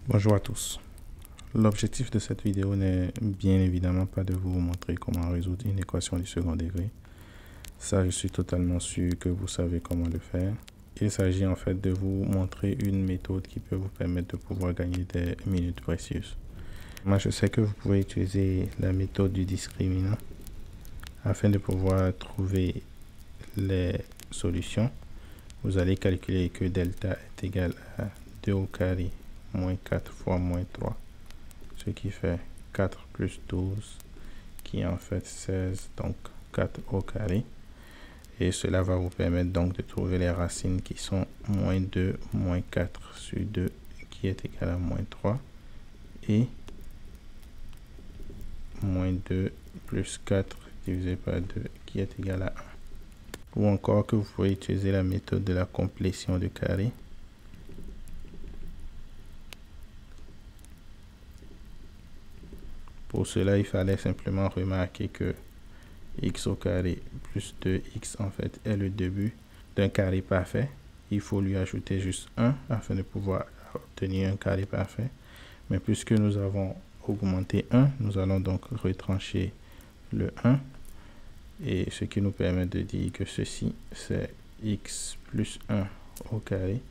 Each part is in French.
Bonjour à tous. L'objectif de cette vidéo n'est bien évidemment pas de vous montrer comment résoudre une équation du second degré. Ça, je suis totalement sûr que vous savez comment le faire. Il s'agit en fait de vous montrer une méthode qui peut vous permettre de pouvoir gagner des minutes précieuses. Moi, je sais que vous pouvez utiliser la méthode du discriminant afin de pouvoir trouver les solutions. Vous allez calculer que delta est égal à 2 au carré moins 4 fois moins 3, ce qui fait 4 plus 12, qui est en fait 16, donc 4 au carré. Et cela va vous permettre donc de trouver les racines qui sont moins 2, moins 4 sur 2, qui est égal à moins 3, et moins 2 plus 4 divisé par 2, qui est égal à 1. Ou encore que vous pouvez utiliser la méthode de la complétion de carré. Pour cela, il fallait simplement remarquer que x au carré plus 2x en fait est le début d'un carré parfait. Il faut lui ajouter juste 1 afin de pouvoir obtenir un carré parfait. Mais puisque nous avons augmenté 1, nous allons donc retrancher le 1. Et ce qui nous permet de dire que ceci c'est x plus 1 au carré.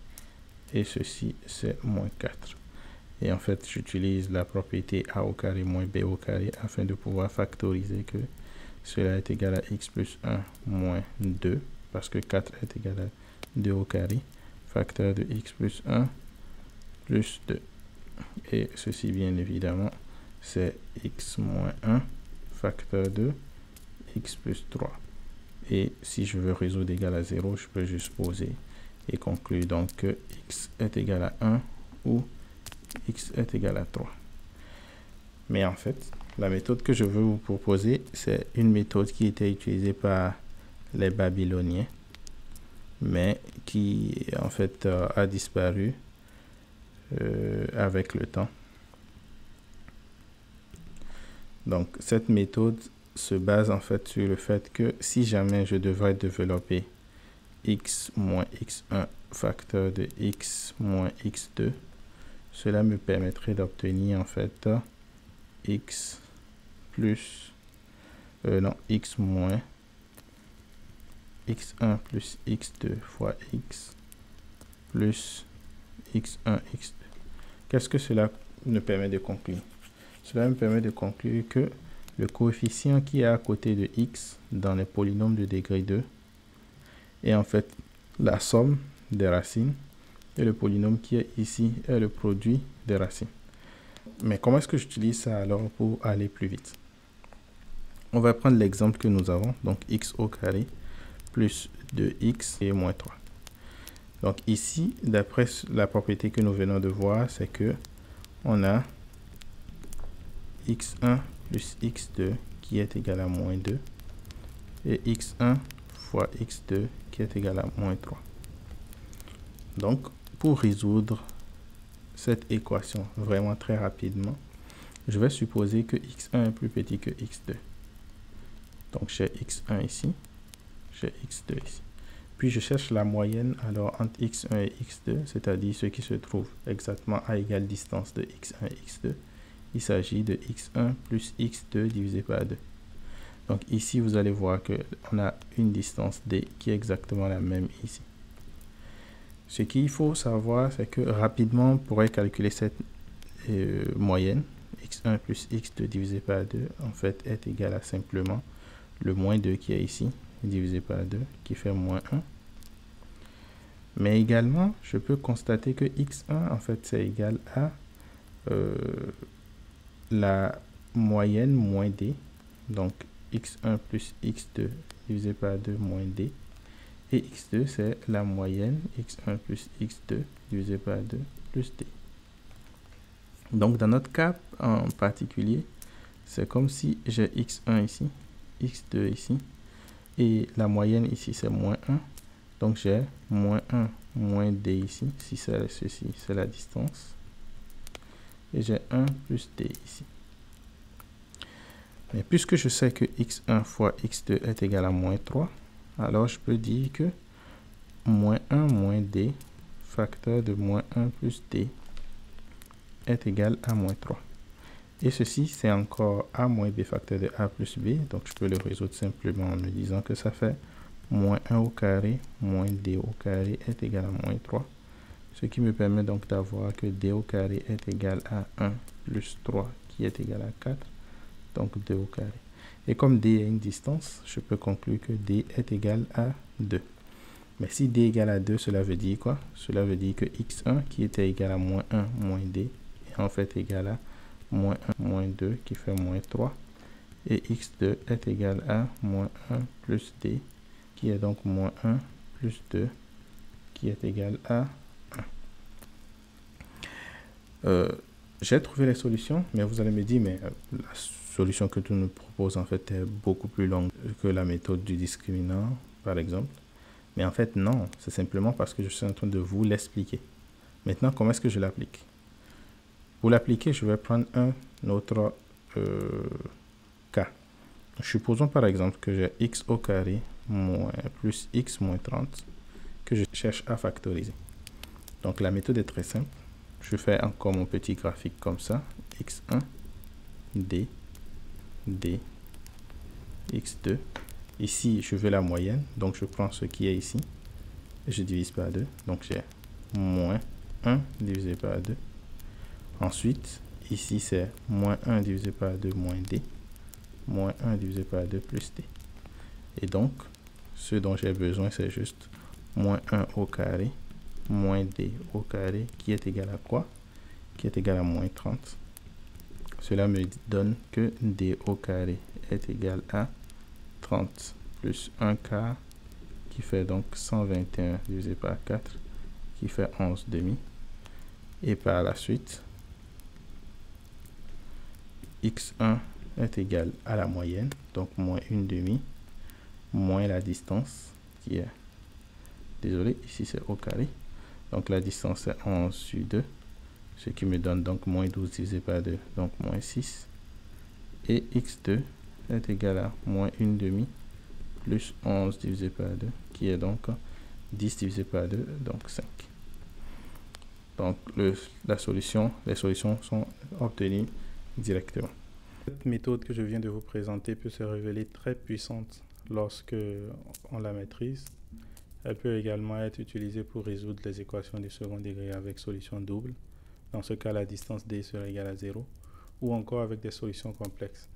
Et ceci c'est moins 4. Et en fait, j'utilise la propriété a au carré moins b au carré afin de pouvoir factoriser que cela est égal à x plus 1 moins 2, parce que 4 est égal à 2 au carré, facteur de x plus 1 plus 2. Et ceci, bien évidemment, c'est x moins 1, facteur de x plus 3. Et si je veux résoudre égal à 0, je peux juste poser et conclure donc que x est égal à 1 ou x est égal à 3. Mais en fait, la méthode que je veux vous proposer, c'est une méthode qui était utilisée par les Babyloniens, mais qui en fait a disparu avec le temps. Donc cette méthode se base en fait sur le fait que si jamais je devrais développer x moins x1 facteur de x moins x2, cela me permettrait d'obtenir en fait x plus x moins x1 plus x2 fois x plus x1 x2. Qu'est-ce que cela me permet de conclure? Cela me permet de conclure que le coefficient qui est à côté de x dans les polynômes de degré 2 est en fait la somme des racines, et le polynôme qui est ici est le produit des racines. Mais comment est-ce que j'utilise ça alors pour aller plus vite? On va prendre l'exemple que nous avons, donc x au carré plus 2x et moins 3. Donc ici, d'après la propriété que nous venons de voir, c'est que on a x1 plus x2 qui est égal à moins 2 et x1 fois x2 qui est égal à moins 3. Donc, pour résoudre cette équation vraiment très rapidement, je vais supposer que x1 est plus petit que x2. Donc, j'ai x1 ici, j'ai x2 ici. Puis, je cherche la moyenne alors entre x1 et x2, c'est-à-dire ce qui se trouve exactement à égale distance de x1 et x2. Il s'agit de x1 plus x2 divisé par 2. Donc, ici, vous allez voir qu'on a une distance d qui est exactement la même ici. Ce qu'il faut savoir, c'est que rapidement, on pourrait calculer cette moyenne, x1 plus x2 divisé par 2, en fait, est égal à simplement le moins 2 qui est ici, divisé par 2, qui fait moins 1. Mais également, je peux constater que x1, en fait, c'est égal à la moyenne moins d, donc x1 plus x2 divisé par 2 moins d. Et x2, c'est la moyenne x1 plus x2 divisé par 2 plus d. Donc, dans notre cas en particulier, c'est comme si j'ai x1 ici, x2 ici, et la moyenne ici, c'est moins 1. Donc, j'ai moins 1 moins d ici, si c'est ceci, c'est la distance. Et j'ai 1 plus d ici. Mais puisque je sais que x1 fois x2 est égal à moins 3, alors je peux dire que moins 1 moins d, facteur de moins 1 plus d, est égal à moins 3. Et ceci, c'est encore a moins b facteur de a plus b. Donc, je peux le résoudre simplement en me disant que ça fait moins 1 au carré moins d au carré est égal à moins 3. Ce qui me permet donc d'avoir que d au carré est égal à 1 plus 3 qui est égal à 4. Donc, 2 au carré. Et comme d est une distance, je peux conclure que d est égal à 2. Mais si d est égal à 2, cela veut dire quoi? Cela veut dire que x1 qui était égal à moins 1 moins d est en fait égal à moins 1 moins 2 qui fait moins 3. Et x2 est égal à moins 1 plus d qui est donc moins 1 plus 2 qui est égal à 1. J'ai trouvé les solutions, mais vous allez me dire, mais la solution que tu nous proposes en fait est beaucoup plus longue que la méthode du discriminant, par exemple. Mais en fait, non, c'est simplement parce que je suis en train de vous l'expliquer. Maintenant, comment est-ce que je l'applique? Pour l'appliquer, je vais prendre un autre cas. Supposons par exemple que j'ai x au carré moins plus x moins 30 que je cherche à factoriser. Donc la méthode est très simple. Je fais encore mon petit graphique comme ça. x1, d, d, x2. Ici, je veux la moyenne. Donc je prends ce qui est ici. Et je divise par 2. Donc j'ai moins 1 divisé par 2. Ensuite, ici c'est moins 1 divisé par 2 moins d. Moins 1 divisé par 2 plus d. Et donc, ce dont j'ai besoin, c'est juste moins 1 au carré moins d au carré qui est égal à quoi? Qui est égal à moins 30. Cela me donne que d au carré est égal à 30 plus 1 quart qui fait donc 121 divisé par 4 qui fait 11 demi. Et par la suite, x1 est égal à la moyenne, donc moins 1 demi, moins la distance qui est, désolé, ici c'est au carré. Donc la distance est 11 sur 2, ce qui me donne donc moins 12 divisé par 2, donc moins 6. Et x2 est égal à moins 1 demi plus 11 divisé par 2, qui est donc 10 divisé par 2, donc 5. Donc les solutions sont obtenues directement. Cette méthode que je viens de vous présenter peut se révéler très puissante lorsque on la maîtrise. Elle peut également être utilisée pour résoudre les équations du second degré avec solution double. Dans ce cas, la distance d sera égale à 0. Ou encore avec des solutions complexes.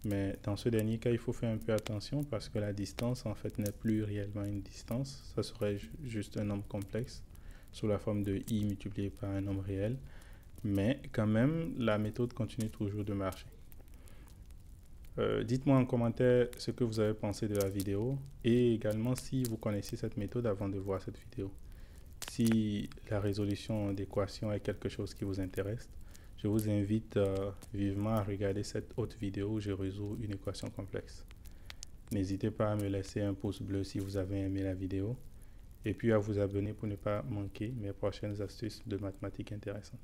Mais dans ce dernier cas, il faut faire un peu attention parce que la distance, en fait, n'est plus réellement une distance. Ça serait juste un nombre complexe sous la forme de i multiplié par un nombre réel. Mais quand même, la méthode continue toujours de marcher. Dites-moi en commentaire ce que vous avez pensé de la vidéo et également si vous connaissez cette méthode avant de voir cette vidéo. Si la résolution d'équations est quelque chose qui vous intéresse, je vous invite vivement à regarder cette autre vidéo où je résous une équation complexe. N'hésitez pas à me laisser un pouce bleu si vous avez aimé la vidéo et puis à vous abonner pour ne pas manquer mes prochaines astuces de mathématiques intéressantes.